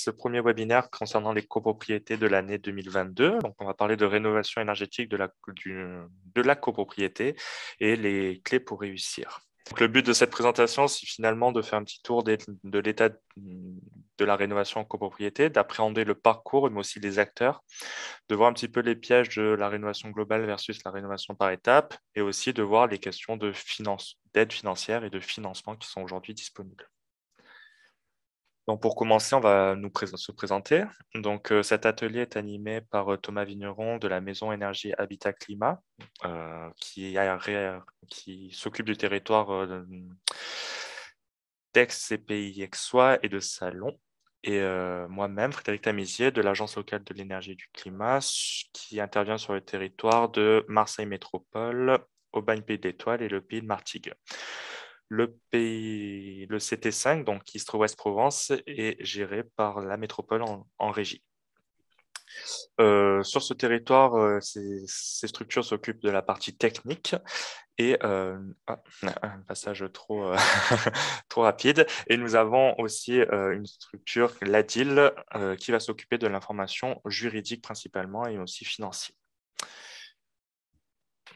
ce premier webinaire concernant les copropriétés de l'année 2022. Donc, on va parler de rénovation énergétique de la copropriété et les clés pour réussir. Donc, le but de cette présentation, c'est finalement de faire un petit tour de l'état de la rénovation en copropriété, d'appréhender le parcours, mais aussi les acteurs, de voir un petit peu les pièges de la rénovation globale versus la rénovation par étapes, et aussi de voir les questions d'aide financière et de financement qui sont aujourd'hui disponibles. Donc pour commencer, on va se présenter. Donc cet atelier est animé par Thomas Vigneron de la Maison Énergie Habitat Climat, qui s'occupe du territoire d'Aix, CPI Aixois et de Salon. Et moi-même, Frédéric Tamisier, de l'Agence locale de l'énergie et du climat, qui intervient sur le territoire de Marseille Métropole, Aubagne-Pays de l'Étoile et le Pays de Martigues. Le CT5, donc Istres Ouest Provence, est géré par la métropole en régie. Sur ce territoire, ces structures s'occupent de la partie technique et un passage trop, trop rapide. Et nous avons aussi une structure, l'ADIL, qui va s'occuper de l'information juridique principalement et aussi financière.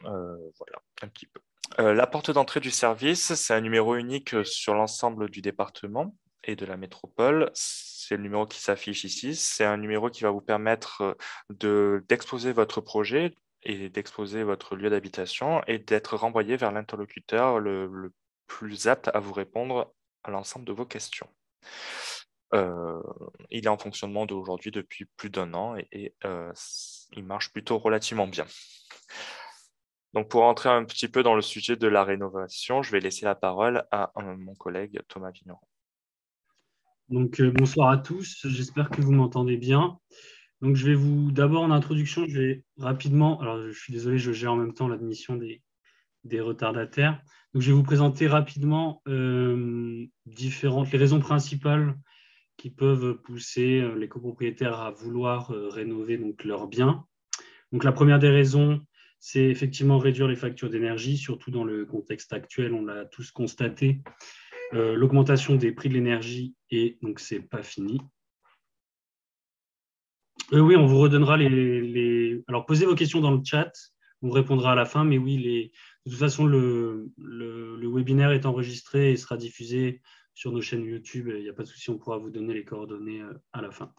Voilà, un petit peu. La porte d'entrée du service, c'est un numéro unique sur l'ensemble du département et de la métropole. C'est le numéro qui s'affiche ici. C'est un numéro qui va vous permettre d'exposer votre projet et d'exposer votre lieu d'habitation et d'être renvoyé vers l'interlocuteur le plus apte à vous répondre à l'ensemble de vos questions. Il est en fonctionnement d'aujourd'hui depuis plus d'1 an et il marche plutôt relativement bien. Donc, pour entrer un petit peu dans le sujet de la rénovation, je vais laisser la parole à mon collègue Thomas Vigneron. Donc, bonsoir à tous, j'espère que vous m'entendez bien. Donc, je vais d'abord en introduction, je vais rapidement, alors je suis désolé, je gère en même temps l'admission des retardataires. Donc, je vais vous présenter rapidement les raisons principales qui peuvent pousser les copropriétaires à vouloir rénover donc, leurs biens. Donc, la première des raisons, c'est effectivement réduire les factures d'énergie, surtout dans le contexte actuel, on l'a tous constaté. L'augmentation des prix de l'énergie et donc c'est pas fini. Oui, on vous redonnera Alors, posez vos questions dans le chat, on vous répondra à la fin, mais oui, de toute façon, le webinaire est enregistré et sera diffusé sur nos chaînes YouTube. Il n'y a pas de souci, on pourra vous donner les coordonnées à la fin.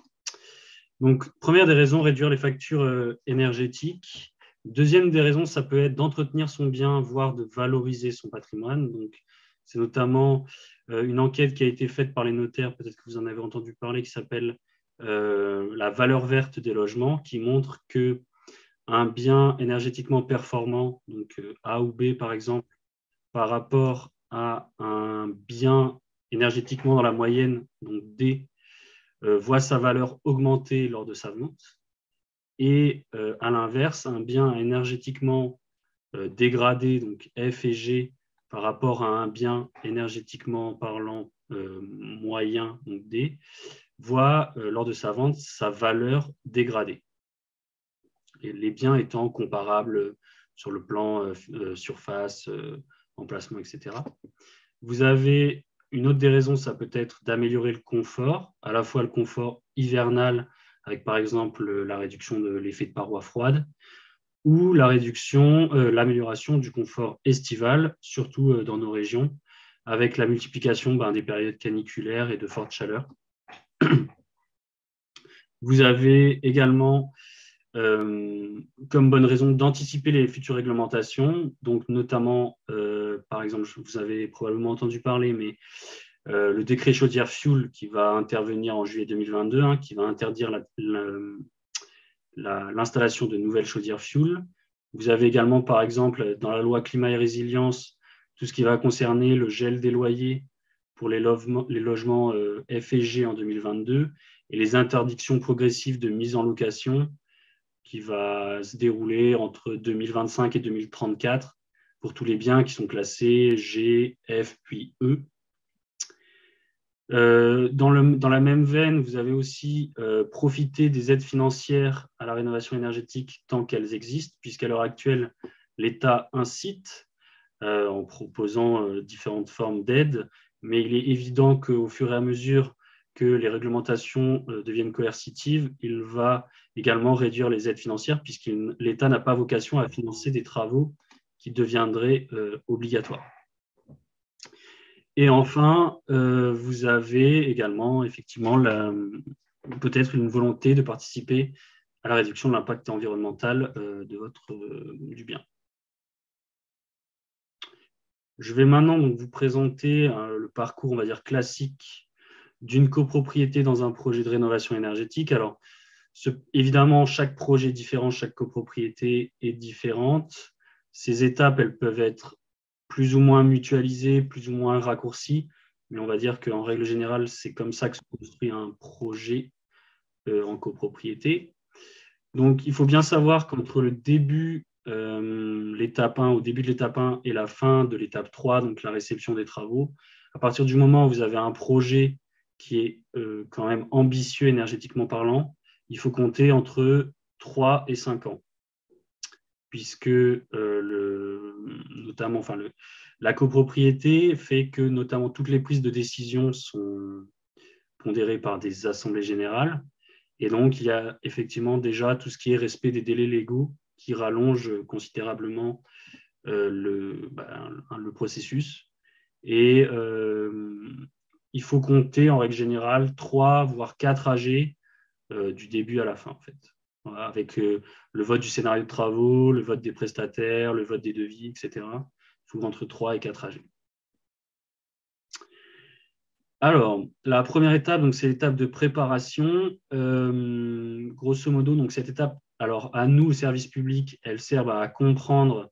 Donc, première des raisons, réduire les factures énergétiques. Deuxième des raisons, ça peut être d'entretenir son bien, voire de valoriser son patrimoine. Donc, c'est notamment une enquête qui a été faite par les notaires, peut-être que vous en avez entendu parler, qui s'appelle la valeur verte des logements, qui montre qu'un bien énergétiquement performant, donc A ou B par exemple, par rapport à un bien énergétiquement dans la moyenne, donc D, voit sa valeur augmenter lors de sa vente. Et à l'inverse, un bien énergétiquement dégradé, donc F et G, par rapport à un bien énergétiquement parlant moyen, donc D, voit lors de sa vente sa valeur dégradée. Et les biens étant comparables sur le plan surface, emplacement, etc. Vous avez une autre des raisons, ça peut être d'améliorer le confort, à la fois le confort hivernal, avec par exemple la réduction de l'effet de paroi froide, ou l'amélioration du confort estival, surtout dans nos régions, avec la multiplication des périodes caniculaires et de forte chaleur. Vous avez également comme bonne raison d'anticiper les futures réglementations, donc notamment, par exemple, vous avez probablement entendu parler, mais le décret chaudière fuel qui va intervenir en juillet 2022, qui va interdire l'installation de nouvelles chaudières fuel. Vous avez également, par exemple, dans la loi climat et résilience, tout ce qui va concerner le gel des loyers pour les logements F et G en 2022 et les interdictions progressives de mise en location qui va se dérouler entre 2025 et 2034 pour tous les biens qui sont classés G, F, puis E. Dans la même veine, vous avez aussi profité des aides financières à la rénovation énergétique tant qu'elles existent, puisqu'à l'heure actuelle, l'État incite en proposant différentes formes d'aides, mais il est évident qu'au fur et à mesure que les réglementations deviennent coercitives, il va également réduire les aides financières puisque l'État n'a pas vocation à financer des travaux qui deviendraient obligatoires. Et enfin, vous avez également effectivement peut-être une volonté de participer à la réduction de l'impact environnemental du bien. Je vais maintenant donc vous présenter le parcours, on va dire, classique d'une copropriété dans un projet de rénovation énergétique. Alors, évidemment, chaque projet est différent, chaque copropriété est différente. Ces étapes, elles peuvent être plus ou moins mutualisées, plus ou moins raccourcies, mais on va dire qu'en règle générale, c'est comme ça que se construit un projet en copropriété. Donc, il faut bien savoir qu'entre le début, l'étape 1, au début de l'étape 1 et la fin de l'étape 3, donc la réception des travaux, à partir du moment où vous avez un projet qui est quand même ambitieux énergétiquement parlant, il faut compter entre 3 et 5 ans, puisque la copropriété fait que notamment toutes les prises de décision sont pondérées par des assemblées générales. Et donc, il y a effectivement déjà tout ce qui est respect des délais légaux qui rallonge considérablement le processus. Et il faut compter en règle générale 3 voire 4 AG du début à la fin, en fait. Voilà, avec le vote du scénario de travaux, le vote des prestataires, le vote des devis, etc. Il faut entre 3 et 4 AG. Alors, la première étape, c'est l'étape de préparation. Grosso modo, donc cette étape, alors à nous, au service public, elle sert à comprendre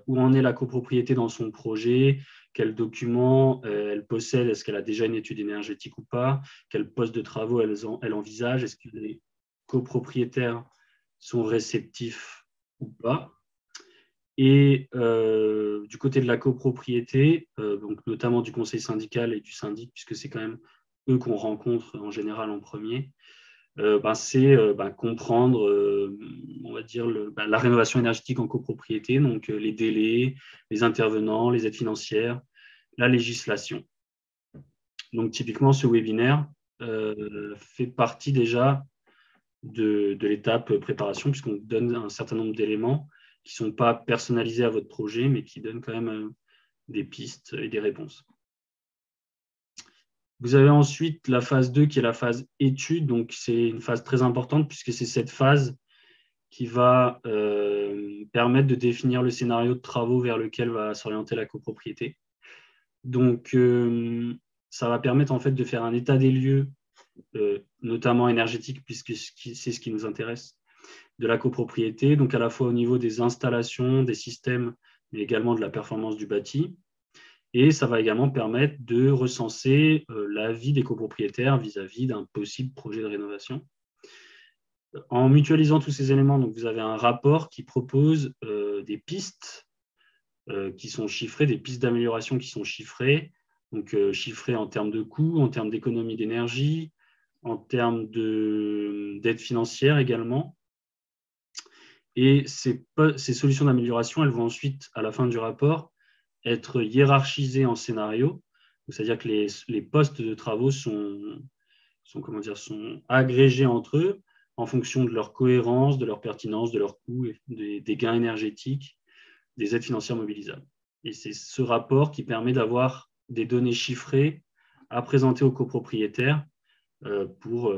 où en est la copropriété dans son projet, quels documents elle possède, est-ce qu'elle a déjà une étude énergétique ou pas, quel poste de travaux elle envisage, est-ce que les copropriétaires sont réceptifs ou pas. Et du côté de la copropriété, donc notamment du conseil syndical et du syndic, puisque c'est quand même eux qu'on rencontre en général en premier, c'est comprendre, on va dire, la rénovation énergétique en copropriété, donc les délais, les intervenants, les aides financières, la législation. Donc typiquement, ce webinaire fait partie déjà de l'étape préparation, puisqu'on donne un certain nombre d'éléments qui ne sont pas personnalisés à votre projet, mais qui donnent quand même des pistes et des réponses. Vous avez ensuite la phase 2 qui est la phase étude. Donc, c'est une phase très importante puisque c'est cette phase qui va permettre de définir le scénario de travaux vers lequel va s'orienter la copropriété. Donc, ça va permettre en fait de faire un état des lieux, notamment énergétique, puisque c'est ce qui nous intéresse, de la copropriété, donc à la fois au niveau des installations, des systèmes, mais également de la performance du bâti. Et ça va également permettre de recenser l'avis des copropriétaires vis-à-vis d'un possible projet de rénovation. En mutualisant tous ces éléments, donc vous avez un rapport qui propose des pistes qui sont chiffrées, des pistes d'amélioration qui sont chiffrées, donc chiffrées en termes de coûts, en termes d'économie d'énergie, en termes d'aide financière également. Et ces solutions d'amélioration, elles vont ensuite, à la fin du rapport, être hiérarchisées en scénarios, c'est-à-dire que les postes de travaux sont agrégés entre eux en fonction de leur cohérence, de leur pertinence, de leur coût, des gains énergétiques, des aides financières mobilisables. Et c'est ce rapport qui permet d'avoir des données chiffrées à présenter aux copropriétaires pour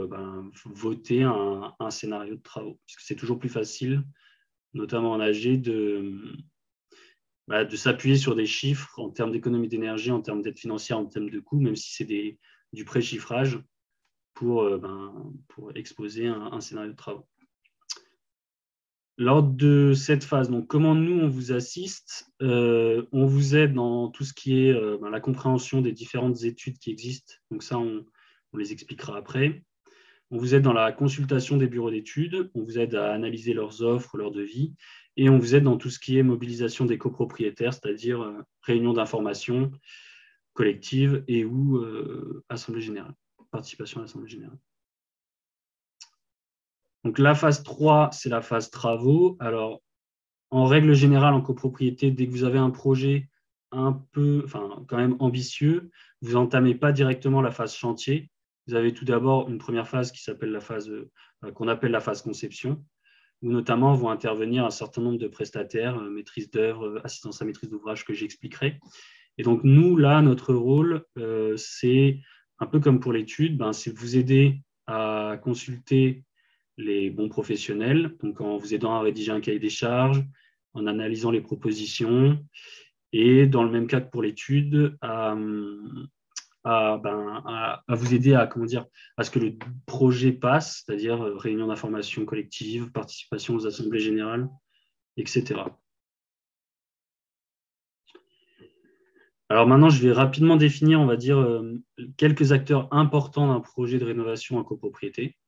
voter un scénario de travaux. Puisque c'est toujours plus facile, notamment en AG, de s'appuyer sur des chiffres en termes d'économie d'énergie, en termes d'aide financière, en termes de coûts, même si c'est du pré-chiffrage pour exposer un scénario de travaux. Lors de cette phase, donc comment nous, on vous assiste, on vous aide dans tout ce qui est la compréhension des différentes études qui existent. Donc ça, on les expliquera après. On vous aide dans la consultation des bureaux d'études, on vous aide à analyser leurs offres, leurs devis, et on vous aide dans tout ce qui est mobilisation des copropriétaires, c'est-à-dire réunion d'information collective et ou assemblée générale, participation à l'assemblée générale. Donc la phase 3, c'est la phase travaux. Alors, en règle générale, en copropriété, dès que vous avez un projet quand même ambitieux, vous n'entamez pas directement la phase chantier. Vous avez tout d'abord une première phase qui s'appelle qu'on appelle la phase conception, où notamment vont intervenir un certain nombre de prestataires, maîtrise d'œuvre, assistance à maîtrise d'ouvrage que j'expliquerai. Et donc, nous, là, notre rôle, c'est un peu comme pour l'étude, c'est vous aider à consulter les bons professionnels, donc en vous aidant à rédiger un cahier des charges, en analysant les propositions, et dans le même cas que pour l'étude, à vous aider à, comment dire, à ce que le projet passe, c'est-à-dire réunion d'information collective, participation aux assemblées générales, etc. Alors maintenant, je vais rapidement définir, on va dire, quelques acteurs importants d'un projet de rénovation en copropriété.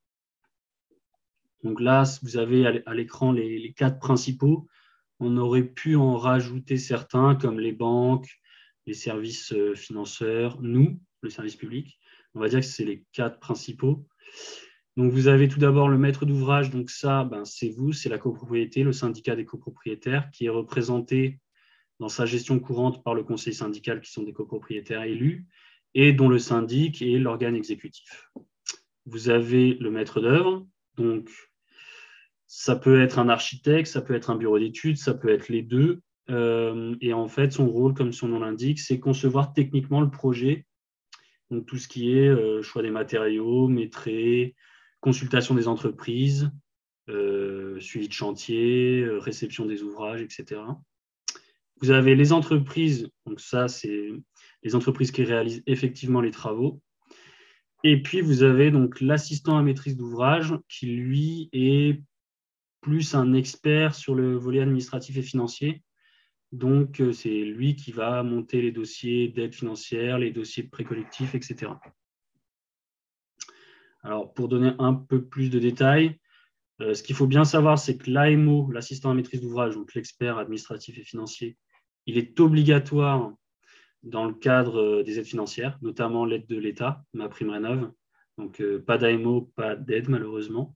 Donc là, vous avez à l'écran les quatre principaux. On aurait pu en rajouter certains, comme les banques, les services financeurs, nous, le service public. On va dire que c'est les quatre principaux. Donc, vous avez tout d'abord le maître d'ouvrage. Donc ça, c'est vous, c'est la copropriété, le syndicat des copropriétaires, qui est représenté dans sa gestion courante par le conseil syndical, qui sont des copropriétaires élus, et dont le syndic est l'organe exécutif. Vous avez le maître d'œuvre. Donc, ça peut être un architecte, ça peut être un bureau d'études, ça peut être les deux. Et en fait, son rôle, comme son nom l'indique, c'est concevoir techniquement le projet. Donc, tout ce qui est choix des matériaux, maîtrise, consultation des entreprises, suivi de chantier, réception des ouvrages, etc. Vous avez les entreprises, donc ça, c'est les entreprises qui réalisent effectivement les travaux. Et puis, vous avez donc l'assistant à maîtrise d'ouvrage qui, lui, est plus un expert sur le volet administratif et financier. Donc, c'est lui qui va monter les dossiers d'aide financière, les dossiers de prêts collectifs, etc. Alors, pour donner un peu plus de détails, ce qu'il faut bien savoir, c'est que l'AMO, l'assistant à maîtrise d'ouvrage, donc l'expert administratif et financier, il est obligatoire dans le cadre des aides financières, notamment l'aide de l'État, MaPrimeRénov'. Donc, pas d'AMO, pas d'aide, malheureusement.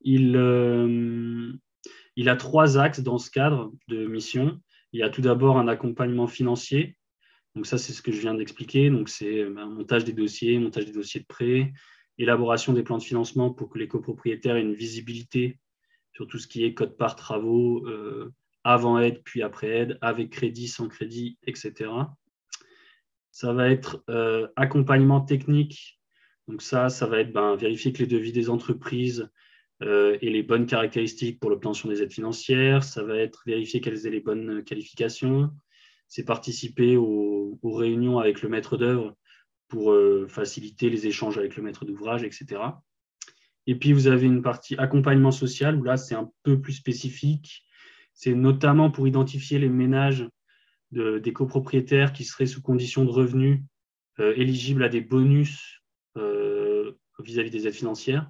Il a trois axes dans ce cadre de mission. Il y a tout d'abord un accompagnement financier. Donc ça, c'est ce que je viens d'expliquer. Donc c'est un montage des dossiers de prêt, élaboration des plans de financement pour que les copropriétaires aient une visibilité sur tout ce qui est code part travaux, avant aide, puis après aide, avec crédit, sans crédit, etc. Ça va être accompagnement technique. Donc ça va être vérifier que les devis des entreprises aient les bonnes caractéristiques pour l'obtention des aides financières. Ça va être vérifier qu'elles aient les bonnes qualifications. C'est participer aux réunions avec le maître d'œuvre pour faciliter les échanges avec le maître d'ouvrage, etc. Et puis, vous avez une partie accompagnement social, où là, c'est un peu plus spécifique. C'est notamment pour identifier les ménages des copropriétaires qui seraient sous conditions de revenus éligibles à des bonus vis-à-vis des aides financières,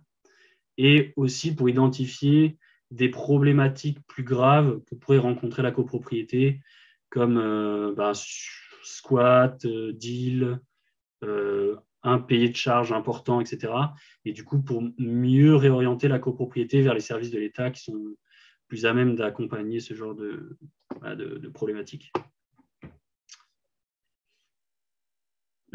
et aussi pour identifier des problématiques plus graves que pourrait rencontrer la copropriété, comme squat, deal, impayé de charges importants, etc. Et du coup, pour mieux réorienter la copropriété vers les services de l'État qui sont plus à même d'accompagner ce genre de problématiques.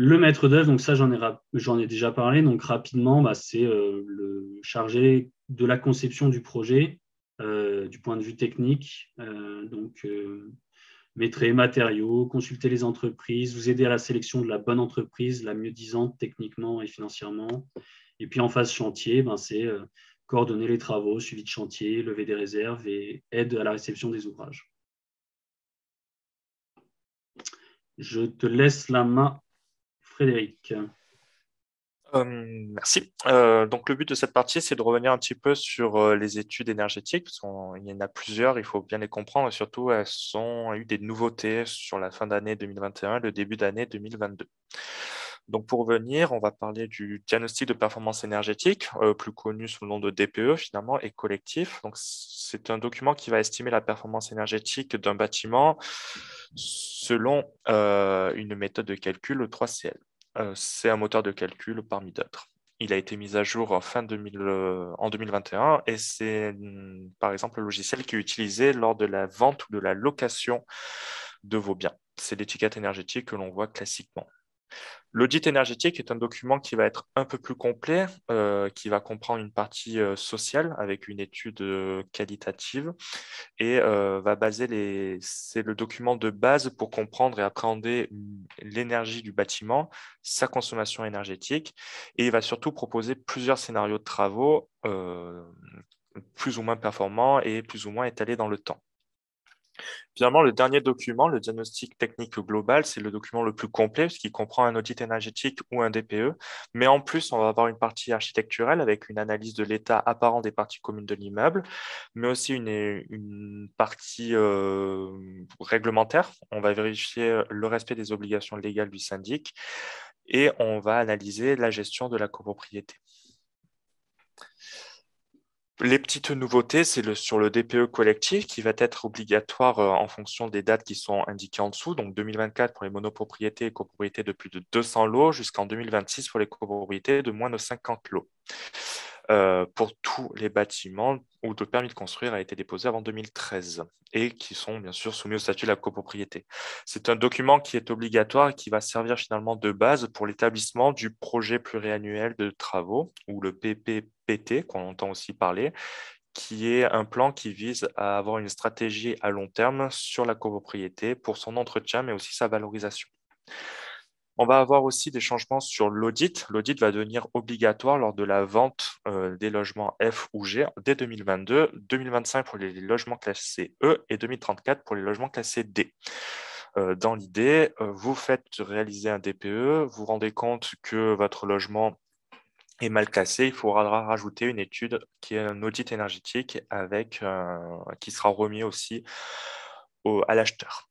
Le maître d'œuvre, donc ça, j'en ai déjà parlé. Donc rapidement, c'est le chargé de la conception du projet, du point de vue technique. Maîtrise matériaux, consulter les entreprises, vous aider à la sélection de la bonne entreprise, la mieux disante techniquement et financièrement. Et puis en phase chantier, c'est coordonner les travaux, suivi de chantier, lever des réserves et aide à la réception des ouvrages. Je te laisse la main, Frédéric. Merci. Donc, le but de cette partie, c'est de revenir un petit peu sur les études énergétiques, parce qu'il y en a plusieurs, il faut bien les comprendre, et surtout, elles ont eu des nouveautés sur la fin d'année 2021 et le début d'année 2022. Donc, pour revenir, on va parler du diagnostic de performance énergétique, plus connu sous le nom de DPE finalement, et collectif. Donc, c'est un document qui va estimer la performance énergétique d'un bâtiment selon une méthode de calcul, le 3CL. C'est un moteur de calcul parmi d'autres. Il a été mis à jour en 2021 et c'est par exemple le logiciel qui est utilisé lors de la vente ou de la location de vos biens. C'est l'étiquette énergétique que l'on voit classiquement. L'audit énergétique est un document qui va être un peu plus complet, qui va comprendre une partie sociale avec une étude qualitative et va baser c'est le document de base pour comprendre et appréhender l'énergie du bâtiment, sa consommation énergétique, et il va surtout proposer plusieurs scénarios de travaux plus ou moins performants et plus ou moins étalés dans le temps. Finalement, le dernier document, le diagnostic technique global, c'est le document le plus complet parce qu'il comprend un audit énergétique ou un DPE. Mais en plus, on va avoir une partie architecturale avec une analyse de l'état apparent des parties communes de l'immeuble, mais aussi une partie réglementaire. On va vérifier le respect des obligations légales du syndic et on va analyser la gestion de la copropriété. Les petites nouveautés, c'est sur le DPE collectif qui va être obligatoire en fonction des dates qui sont indiquées en dessous. Donc 2024 pour les monopropriétés et copropriétés de plus de 200 lots jusqu'en 2026 pour les copropriétés de moins de 50 lots. Pour tous les bâtiments où le permis de construire a été déposé avant 2013 et qui sont bien sûr soumis au statut de la copropriété. C'est un document qui est obligatoire et qui va servir finalement de base pour l'établissement du projet pluriannuel de travaux ou le PPPT qu'on entend aussi parler, qui est un plan qui vise à avoir une stratégie à long terme sur la copropriété pour son entretien mais aussi sa valorisation. On va avoir aussi des changements sur l'audit. L'audit va devenir obligatoire lors de la vente des logements F ou G dès 2022, 2025 pour les logements classés E et 2034 pour les logements classés D. Dans l'idée, vous faites réaliser un DPE, vous vous rendez compte que votre logement est mal classé, il faudra rajouter une étude qui est un audit énergétique qui sera remis aussi à l'acheteur.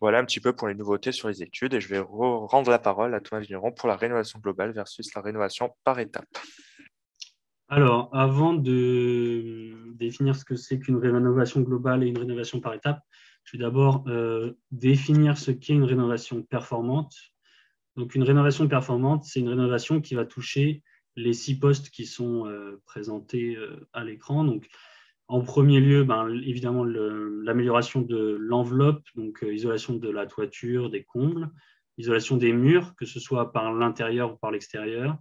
Voilà un petit peu pour les nouveautés sur les études et je vais rendre la parole à Thomas Vigneron pour la rénovation globale versus la rénovation par étapes. Alors, avant de définir ce que c'est qu'une rénovation globale et une rénovation par étapes, je vais d'abord définir ce qu'est une rénovation performante. Donc, une rénovation performante, c'est une rénovation qui va toucher les 6 postes qui sont présentés à l'écran. Donc, en premier lieu, évidemment, l'amélioration de l'enveloppe, donc isolation de la toiture, des combles, isolation des murs, que ce soit par l'intérieur ou par l'extérieur,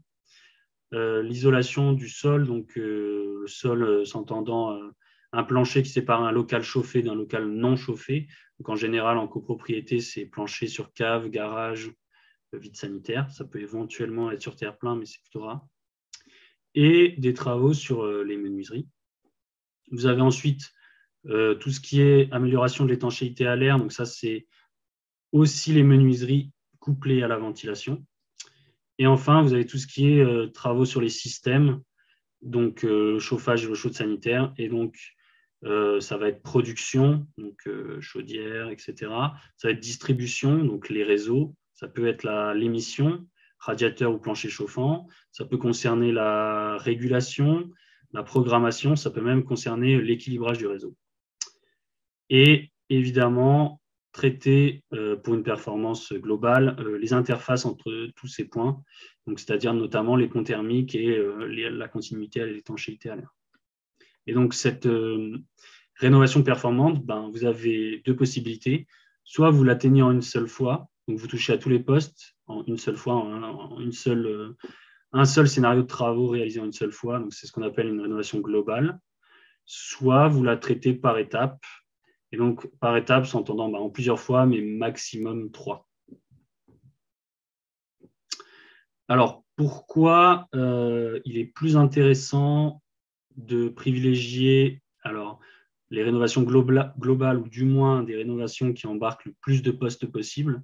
l'isolation du sol, donc le sol s'entendant un plancher qui sépare un local chauffé d'un local non chauffé. Donc, en général, en copropriété, c'est plancher sur cave, garage, vide sanitaire. Ça peut éventuellement être sur terre-plein, mais c'est plutôt rare. Et des travaux sur les menuiseries. Vous avez ensuite tout ce qui est amélioration de l'étanchéité à l'air. Donc ça, c'est aussi les menuiseries couplées à la ventilation. Et enfin, vous avez tout ce qui est travaux sur les systèmes, donc chauffage et l'eau chaude sanitaire. Et donc, ça va être production, donc chaudière, etc. Ça va être distribution, donc les réseaux. Ça peut être l'émission, radiateur ou plancher chauffant. Ça peut concerner la régulation, la programmation. Ça peut même concerner l'équilibrage du réseau. Et évidemment, traiter pour une performance globale les interfaces entre tous ces points, donc c'est-à-dire notamment les ponts thermiques et la continuité à l'étanchéité à l'air. Et donc, cette rénovation performante, vous avez 2 possibilités. Soit vous l'atteignez en une seule fois, donc vous touchez à tous les postes en une seule fois, un seul scénario de travaux réalisé en une seule fois, donc c'est ce qu'on appelle une rénovation globale. Soit vous la traitez par étapes, et donc par étapes s'entendant en plusieurs fois, mais maximum 3. Alors, pourquoi il est plus intéressant de privilégier les rénovations globales ou du moins des rénovations qui embarquent le plus de postes possible?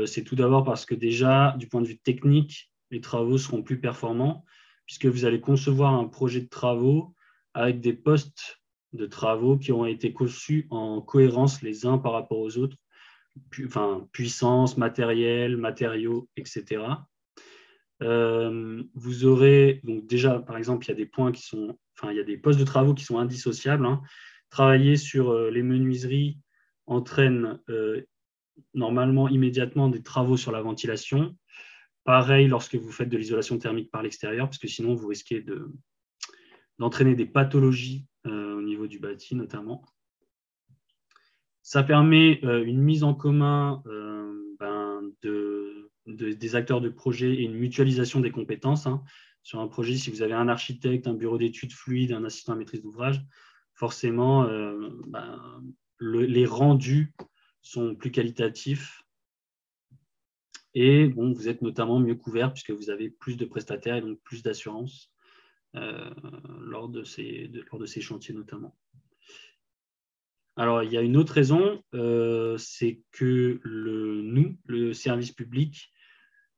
C'est tout d'abord parce que déjà, du point de vue technique, les travaux seront plus performants puisque vous allez concevoir un projet de travaux avec des postes de travaux qui auront été conçus en cohérence les uns par rapport aux autres, puissance, matériel, matériaux, etc. Vous aurez donc déjà, par exemple, il y a des points il y a des postes de travaux qui sont indissociables. Travailler sur les menuiseries entraîne normalement immédiatement des travaux sur la ventilation. Pareil lorsque vous faites de l'isolation thermique par l'extérieur, parce que sinon vous risquez d'entraîner des pathologies au niveau du bâti notamment. Ça permet une mise en commun des acteurs de projet et une mutualisation des compétences. Hein. Sur un projet, si vous avez un architecte, un bureau d'études fluide, un assistant à maîtrise d'ouvrage, forcément, les rendus sont plus qualitatifs. Et bon, vous êtes notamment mieux couvert puisque vous avez plus de prestataires et donc plus d'assurance lors de ces chantiers notamment. Alors, il y a une autre raison, c'est que le service public,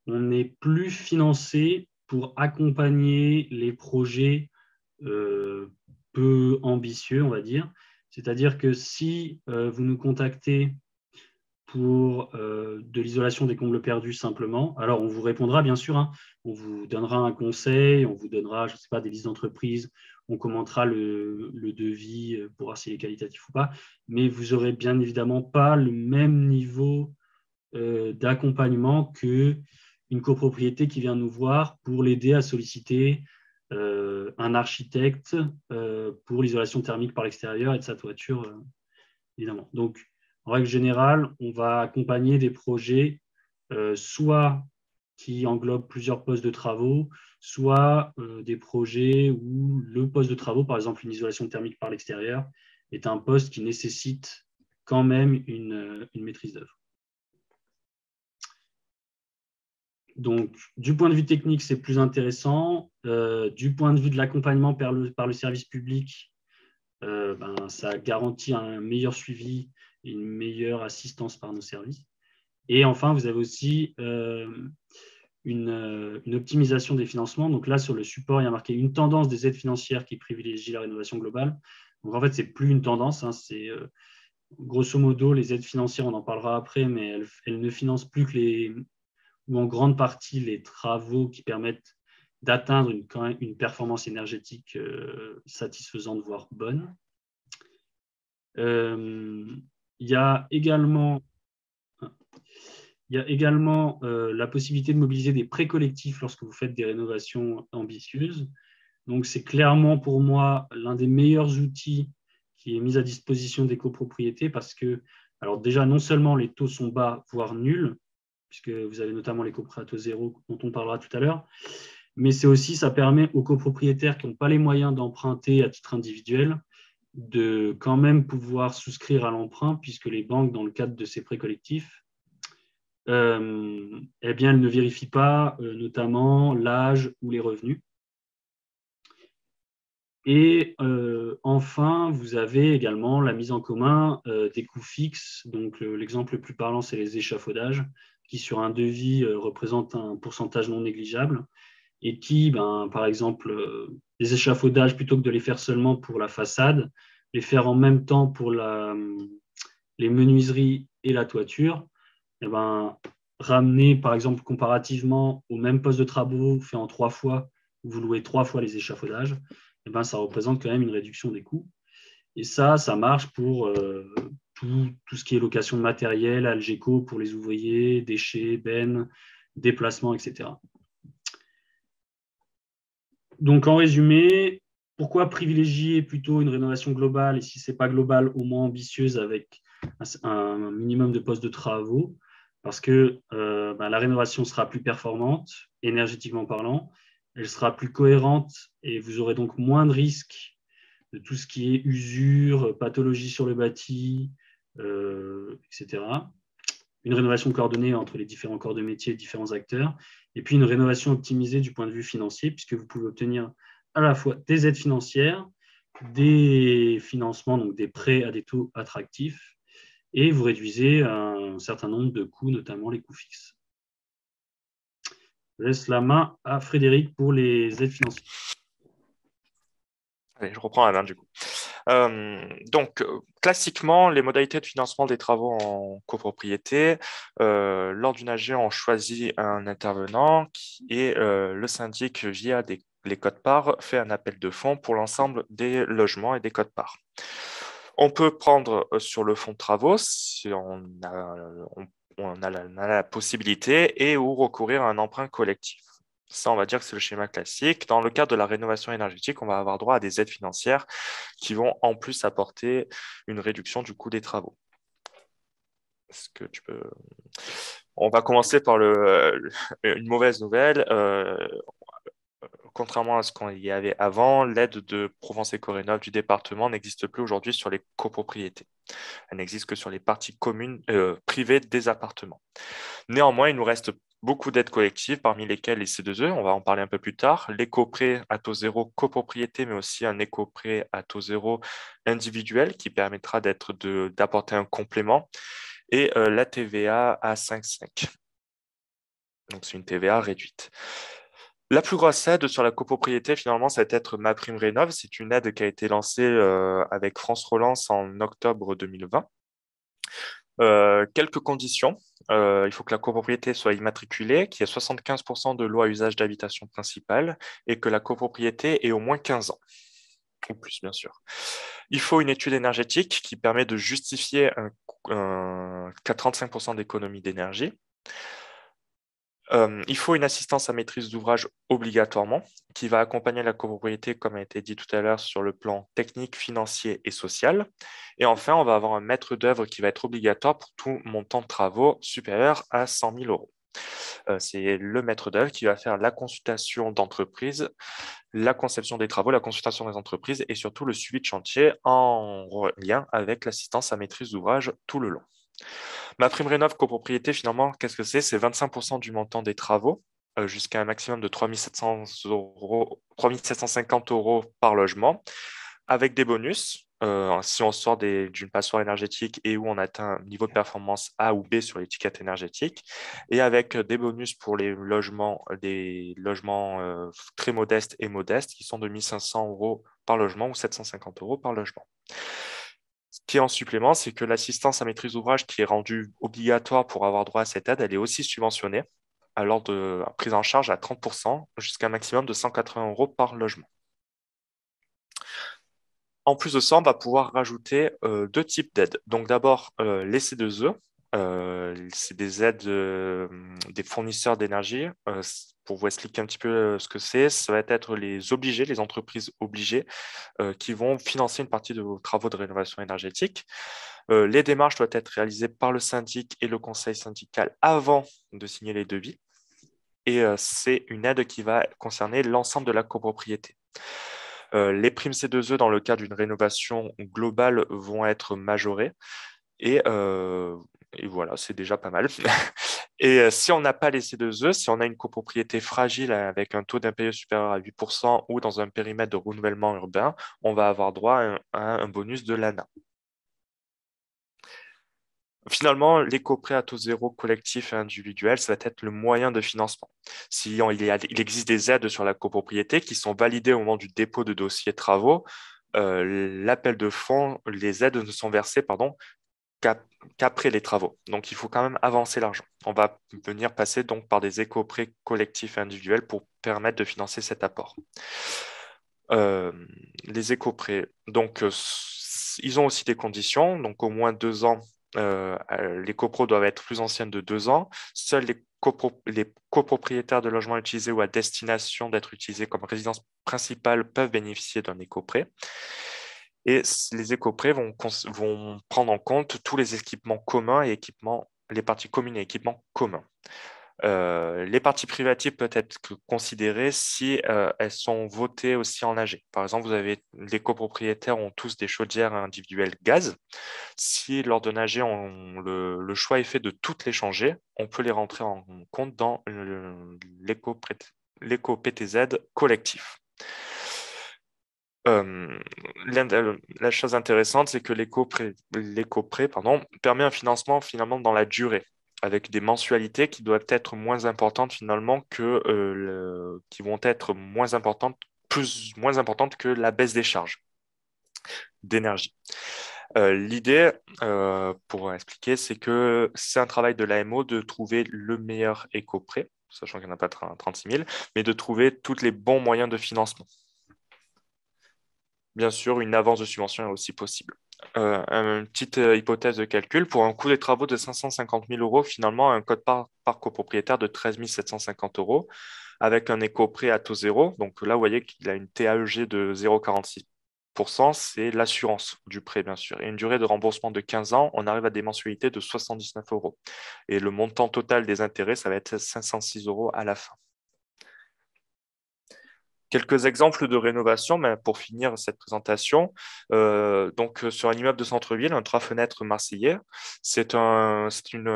on n'est plus financé pour accompagner les projets peu ambitieux, on va dire. C'est-à-dire que si vous nous contactez pour de l'isolation des combles perdus simplement, alors on vous répondra bien sûr, hein, on vous donnera un conseil, on vous donnera, je ne sais pas, des listes d'entreprises, on commentera le devis pour voir s'il est qualitatif ou pas, mais vous n'aurez bien évidemment pas le même niveau d'accompagnement qu'une copropriété qui vient nous voir pour l'aider à solliciter un architecte pour l'isolation thermique par l'extérieur et de sa toiture, évidemment. Donc, en règle générale, on va accompagner des projets soit qui englobent plusieurs postes de travaux, soit des projets où le poste de travaux, par exemple une isolation thermique par l'extérieur, est un poste qui nécessite quand même une maîtrise d'œuvre. Donc, du point de vue technique, c'est plus intéressant. Du point de vue de l'accompagnement par le service public, ça garantit un meilleur suivi et une meilleure assistance par nos services. Et enfin, vous avez aussi une optimisation des financements. Donc là, sur le support, il y a marqué une tendance des aides financières qui privilégie la rénovation globale. Donc en fait, ce n'est plus une tendance, hein, c'est grosso modo les aides financières, on en parlera après, mais elles ne financent plus que ou en grande partie les travaux qui permettent d'atteindre une performance énergétique satisfaisante, voire bonne. Il y a également la possibilité de mobiliser des prêts collectifs lorsque vous faites des rénovations ambitieuses. Donc, c'est clairement pour moi l'un des meilleurs outils qui est mis à disposition des copropriétés parce que, alors déjà, non seulement les taux sont bas, voire nuls, puisque vous avez notamment les coprés à taux zéro dont on parlera tout à l'heure, mais c'est aussi, ça permet aux copropriétaires qui n'ont pas les moyens d'emprunter à titre individuel de quand même pouvoir souscrire à l'emprunt, puisque les banques, dans le cadre de ces prêts collectifs, eh bien, elles ne vérifient pas notamment l'âge ou les revenus. Et enfin, vous avez également la mise en commun des coûts fixes. Donc, l'exemple le plus parlant, c'est les échafaudages, qui sur un devis représentent un pourcentage non négligeable et qui, par exemple, les échafaudages, plutôt que de les faire seulement pour la façade, les faire en même temps pour les menuiseries et la toiture, eh ramener, par exemple, comparativement au même poste de travaux fait en 3 fois, où vous louez 3 fois les échafaudages, ça représente quand même une réduction des coûts. Et ça marche pour tout ce qui est location de matériel, Algeco pour les ouvriers, déchets, bennes, déplacements, etc. Donc, en résumé, pourquoi privilégier plutôt une rénovation globale et si ce n'est pas global, au moins ambitieuse avec un minimum de postes de travaux? Parce que la rénovation sera plus performante, énergétiquement parlant, elle sera plus cohérente et vous aurez donc moins de risques de tout ce qui est usure, pathologie sur le bâti, etc. Une rénovation coordonnée entre les différents corps de métier et différents acteurs, et puis une rénovation optimisée du point de vue financier, puisque vous pouvez obtenir à la fois des aides financières, des financements, donc des prêts à des taux attractifs, et vous réduisez un certain nombre de coûts, notamment les coûts fixes. Je laisse la main à Frédéric pour les aides financières. Allez, je reprends la main du coup. Classiquement, les modalités de financement des travaux en copropriété, lors d'une AG, on choisit un intervenant et le syndic, via les cotes-parts, fait un appel de fonds pour l'ensemble des logements et des cotes-parts. On peut prendre sur le fonds de travaux si on a la possibilité et ou recourir à un emprunt collectif. Ça, on va dire que c'est le schéma classique. Dans le cadre de la rénovation énergétique, on va avoir droit à des aides financières qui vont en plus apporter une réduction du coût des travaux. Est-ce que tu peux On va commencer par une mauvaise nouvelle. Contrairement à ce qu'il y avait avant, l'aide de Provence Éco-Rénov du département n'existe plus aujourd'hui sur les copropriétés. Elle n'existe que sur les parties communes, privées des appartements. Néanmoins, il nous reste beaucoup d'aides collectives, parmi lesquelles les C2E, on va en parler un peu plus tard, l'éco-prêt à taux zéro copropriété, mais aussi un éco-prêt à taux zéro individuel qui permettra d'apporter un complément, et la TVA à 5,5. Donc, c'est une TVA réduite. La plus grosse aide sur la copropriété, finalement, ça va être MaPrimeRénov'. C'est une aide qui a été lancée avec France Relance en octobre 2020. Quelques conditions. Il faut que la copropriété soit immatriculée, qu'il y ait 75% de lots à usage d'habitation principale et que la copropriété ait au moins 15 ans, ou plus, bien sûr. Il faut une étude énergétique qui permet de justifier qu'à 35% d'économie d'énergie. Il faut une assistance à maîtrise d'ouvrage obligatoirement, qui va accompagner la copropriété, comme a été dit tout à l'heure, sur le plan technique, financier et social. Et enfin, on va avoir un maître d'œuvre qui va être obligatoire pour tout montant de travaux supérieur à 100 000 euros. C'est le maître d'œuvre qui va faire la consultation d'entreprise, la conception des travaux, la consultation des entreprises et surtout le suivi de chantier en lien avec l'assistance à maîtrise d'ouvrage tout le long. MaPrimeRénov' copropriété, finalement, qu'est-ce que c'est? C'est 25% du montant des travaux, jusqu'à un maximum de 3 700 euros, 3 750 euros par logement, avec des bonus. Si on sort d'une passoire énergétique et où on atteint un niveau de performance A ou B sur l'étiquette énergétique, et avec des bonus pour des logements très modestes et modestes, qui sont de 1 500 euros par logement ou 750 euros par logement. Ce qui est en supplément, c'est que l'assistance à maîtrise d'ouvrage qui est rendue obligatoire pour avoir droit à cette aide, elle est aussi subventionnée, alors de prise en charge à 30%, jusqu'à un maximum de 180 euros par logement. En plus de ça, on va pouvoir rajouter deux types d'aides. Donc d'abord, les C2E, c'est des aides des fournisseurs d'énergie. Pour vous expliquer un petit peu ce que c'est, ça va être les entreprises obligées qui vont financer une partie de vos travaux de rénovation énergétique. Les démarches doivent être réalisées par le syndic et le conseil syndical avant de signer les devis. Et c'est une aide qui va concerner l'ensemble de la copropriété. Les primes C2E dans le cas d'une rénovation globale vont être majorées. Et, euh, et voilà, c'est déjà pas mal. Et si on n'a pas les C2E, si on a une copropriété fragile avec un taux d'impayé supérieur à 8% ou dans un périmètre de renouvellement urbain, on va avoir droit à un bonus de l'ANA. Finalement, l'éco-prêt à taux zéro collectif et individuel, ça va être le moyen de financement. Il existe des aides sur la copropriété qui sont validées au moment du dépôt de dossier travaux. L'appel de fonds, les aides ne sont versées, pardon, qu'après les travaux. Donc, il faut quand même avancer l'argent. On va venir passer donc par des éco-prêts collectifs et individuels pour permettre de financer cet apport. Euh, les éco-prêts, donc, ils ont aussi des conditions. Donc, au moins 2 ans, les copros doivent être plus anciennes de 2 ans. Seuls les copropriétaires de logements utilisés ou à destination d'être utilisés comme résidence principale peuvent bénéficier d'un éco-prêt. Et les éco-prêts vont prendre en compte tous les équipements communs et les parties communes et équipements communs. Les parties privatives peuvent être considérées si elles sont votées aussi en AG. Par exemple, les copropriétaires ont tous des chaudières individuelles gaz. Si lors d'un AG, le choix est fait de toutes les changer, on peut les rentrer en compte dans l'éco-PTZ collectif. La chose intéressante, c'est que l'éco-prêt, permet un financement finalement dans la durée, avec des mensualités qui doivent être moins importantes finalement qui vont être moins importantes que la baisse des charges d'énergie. L'idée, pour expliquer, c'est que c'est un travail de l'AMO de trouver le meilleur éco-prêt, sachant qu'il n'y en a pas 36 000, mais de trouver tous les bons moyens de financement. Bien sûr, une avance de subvention est aussi possible. Une petite hypothèse de calcul, pour un coût des travaux de 550 000 euros, finalement, un code par copropriétaire de 13 750 euros, avec un éco-prêt à taux zéro. Donc là, vous voyez qu'il a une TAEG de 0,46. c'est l'assurance du prêt, bien sûr. Et une durée de remboursement de 15 ans, on arrive à des mensualités de 79 euros. Et le montant total des intérêts, ça va être 506 euros à la fin. Quelques exemples de rénovation, mais pour finir cette présentation. Sur un immeuble de centre-ville, un 3 fenêtres marseillais, un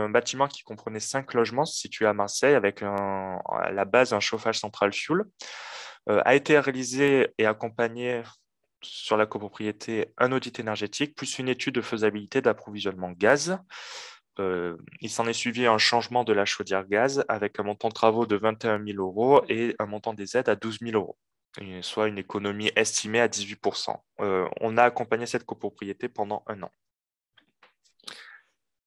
bâtiment qui comprenait 5 logements situés à Marseille avec à la base un chauffage central fuel. A été réalisé et accompagné sur la copropriété un audit énergétique plus une étude de faisabilité d'approvisionnement gaz. Il s'en est suivi un changement de la chaudière gaz avec un montant de travaux de 21 000 euros et un montant des aides à 12 000 euros, soit une économie estimée à 18%. On a accompagné cette copropriété pendant 1 an.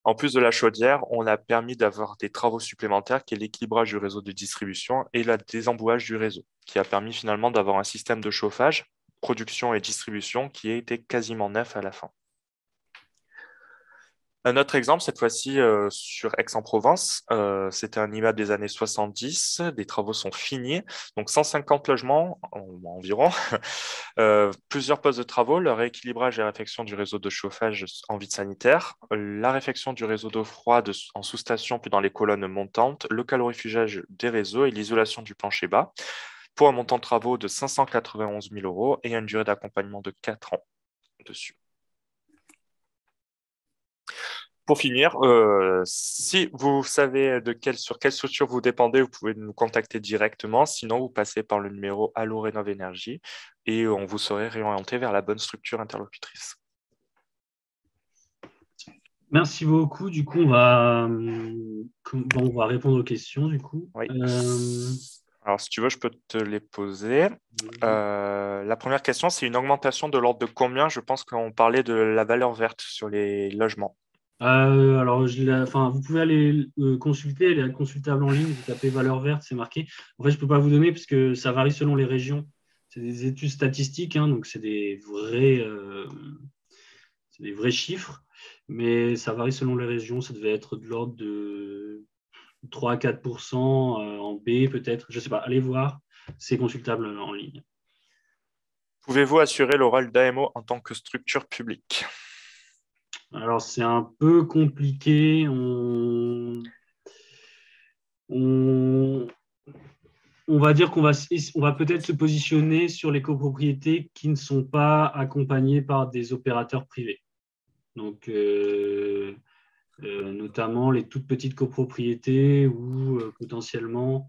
En plus de la chaudière, on a permis d'avoir des travaux supplémentaires qui est l'équilibrage du réseau de distribution et le désembouage du réseau, qui a permis finalement d'avoir un système de chauffage, production et distribution qui a été quasiment neuf à la fin. Un autre exemple, cette fois-ci sur Aix-en-Provence, c'était un immeuble des années 70, des travaux sont finis, donc 150 logements environ, plusieurs postes de travaux, le rééquilibrage et réfection du réseau de chauffage en vide sanitaire, la réfection du réseau d'eau froide en sous-station puis dans les colonnes montantes, le calorifugage des réseaux et l'isolation du plancher bas, pour un montant de travaux de 591 000 euros et une durée d'accompagnement de 4 ans dessus. Pour finir, si vous savez sur quelle structure vous dépendez, vous pouvez nous contacter directement. Sinon, vous passez par le numéro Allo Rénov Énergie et on vous serait réorienté vers la bonne structure interlocutrice. Merci beaucoup. Du coup, on va répondre aux questions. Du coup. Oui. Alors, si tu veux, je peux te les poser. La première question, c'est une augmentation de l'ordre de combien? Je pense qu'on parlait de la valeur verte sur les logements. Alors, vous pouvez aller consulter, elle est consultable en ligne, vous tapez valeur verte, c'est marqué. En fait, je ne peux pas vous donner parce que ça varie selon les régions. C'est des études statistiques, hein, donc c'est des vrais chiffres, mais ça varie selon les régions. Ça devait être de l'ordre de 3 à 4% en B, peut-être. Je ne sais pas, allez voir, c'est consultable en ligne. Pouvez-vous assurer le rôle d'AMO en tant que structure publique? Alors, c'est un peu compliqué. On va dire qu'on va peut-être se positionner sur les copropriétés qui ne sont pas accompagnées par des opérateurs privés. Donc, notamment les toutes petites copropriétés où potentiellement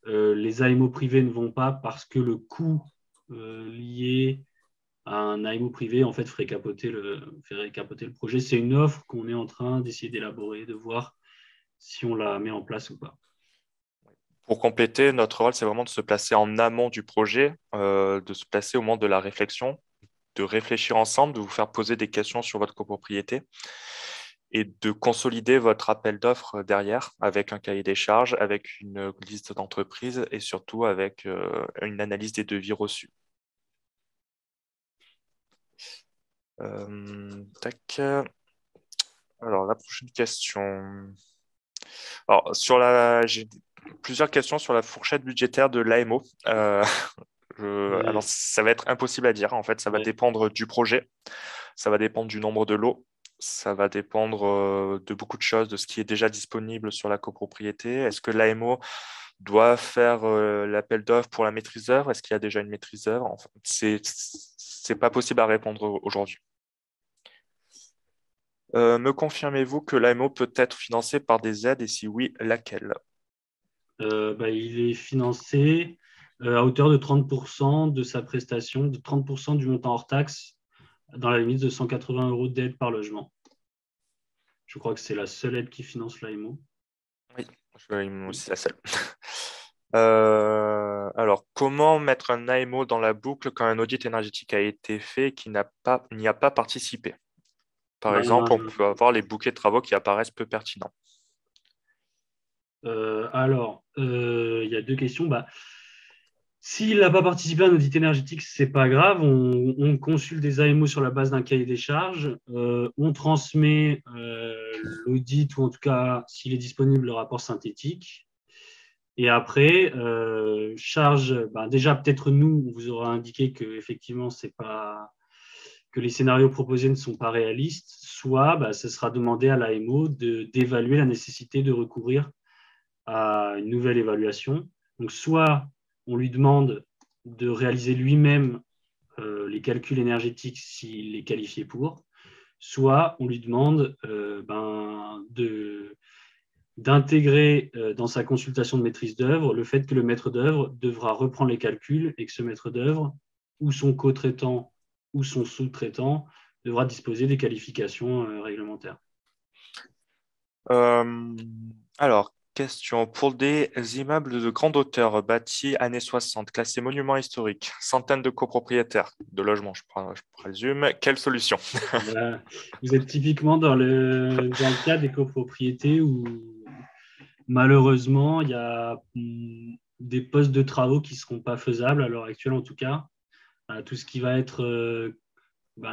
les AMO privés ne vont pas parce que le coût lié à un AMO privé en fait ferait capoter le projet. C'est une offre qu'on est en train d'essayer d'élaborer, de voir si on la met en place ou pas. Pour compléter, notre rôle, c'est vraiment de se placer en amont du projet, de se placer au moment de la réflexion, de réfléchir ensemble, de vous faire poser des questions sur votre copropriété et de consolider votre appel d'offres derrière avec un cahier des charges, avec une liste d'entreprises et surtout avec une analyse des devis reçus. Tac. Alors, la prochaine question. Alors, j'ai plusieurs questions sur la fourchette budgétaire de l'AMO. Alors, ça va être impossible à dire. En fait, ça va dépendre du projet, ça va dépendre du nombre de lots, ça va dépendre de beaucoup de choses, de ce qui est déjà disponible sur la copropriété. Est-ce que l'AMO doit faire l'appel d'offres pour la maîtrise d'œuvre? Est-ce qu'il y a déjà une maîtrise d'œuvre? Enfin, c'est pas possible à répondre aujourd'hui. Me confirmez-vous que l'AMO peut être financé par des aides et si oui, laquelle? Il est financé à hauteur de 30% de sa prestation, de 30% du montant hors taxe, dans la limite de 180 euros d'aide par logement. Je crois que c'est la seule aide qui finance l'AMO. Oui, c'est la seule. Alors, comment mettre un AMO dans la boucle quand un audit énergétique a été fait et qui n'y a pas participé? Par exemple, on peut avoir les bouquets de travaux qui apparaissent peu pertinents. Il y a deux questions. S'il n'a pas participé à un audit énergétique, ce n'est pas grave. On consulte des AMO sur la base d'un cahier des charges. On transmet l'audit, ou en tout cas, s'il est disponible, le rapport synthétique. Et après, déjà, peut-être nous, on vous aura indiqué qu'effectivement, ce n'est pas que les scénarios proposés ne sont pas réalistes, soit ce sera demandé à l'AMO d'évaluer la nécessité de recourir à une nouvelle évaluation. Donc, soit on lui demande de réaliser lui-même les calculs énergétiques s'il est qualifié pour, soit on lui demande d'intégrer dans sa consultation de maîtrise d'œuvre le fait que le maître d'œuvre devra reprendre les calculs et que ce maître d'œuvre ou son co-traitant ou son sous-traitant devra disposer des qualifications réglementaires. Alors, question. Pour des immeubles de grande hauteur bâtis années 60, classés monuments historiques, centaines de copropriétaires de logements, je présume, quelle solution? Voilà. Vous êtes typiquement dans le cas des copropriétés où malheureusement il y a des postes de travaux qui ne seront pas faisables à l'heure actuelle en tout cas. Tout ce qui va être